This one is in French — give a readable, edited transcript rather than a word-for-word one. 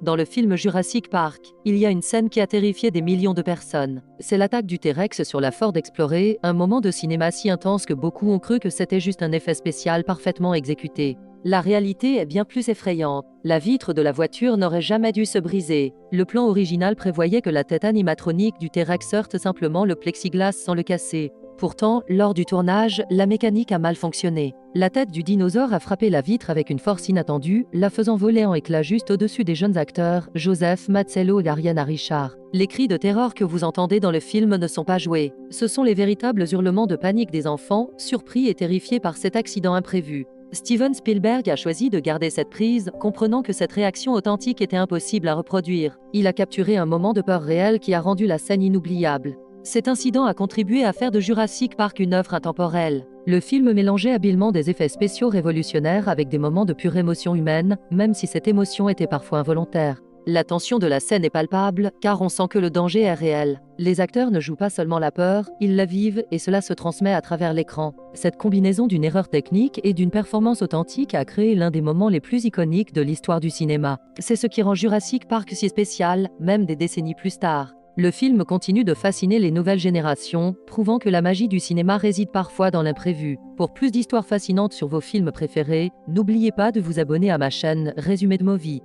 Dans le film Jurassic Park, il y a une scène qui a terrifié des millions de personnes. C'est l'attaque du T-Rex sur la Ford Explorer, un moment de cinéma si intense que beaucoup ont cru que c'était juste un effet spécial parfaitement exécuté. La réalité est bien plus effrayante. La vitre de la voiture n'aurait jamais dû se briser. Le plan original prévoyait que la tête animatronique du T-Rex heurte simplement le plexiglas sans le casser. Pourtant, lors du tournage, la mécanique a mal fonctionné. La tête du dinosaure a frappé la vitre avec une force inattendue, la faisant voler en éclats juste au-dessus des jeunes acteurs, Joseph Mazzello et Ariana Richard. Les cris de terreur que vous entendez dans le film ne sont pas joués. Ce sont les véritables hurlements de panique des enfants, surpris et terrifiés par cet accident imprévu. Steven Spielberg a choisi de garder cette prise, comprenant que cette réaction authentique était impossible à reproduire. Il a capturé un moment de peur réel qui a rendu la scène inoubliable. Cet incident a contribué à faire de Jurassic Park une œuvre intemporelle. Le film mélangeait habilement des effets spéciaux révolutionnaires avec des moments de pure émotion humaine, même si cette émotion était parfois involontaire. La tension de la scène est palpable, car on sent que le danger est réel. Les acteurs ne jouent pas seulement la peur, ils la vivent et cela se transmet à travers l'écran. Cette combinaison d'une erreur technique et d'une performance authentique a créé l'un des moments les plus iconiques de l'histoire du cinéma. C'est ce qui rend Jurassic Park si spécial, même des décennies plus tard. Le film continue de fasciner les nouvelles générations, prouvant que la magie du cinéma réside parfois dans l'imprévu. Pour plus d'histoires fascinantes sur vos films préférés, n'oubliez pas de vous abonner à ma chaîne Résumé de Movie.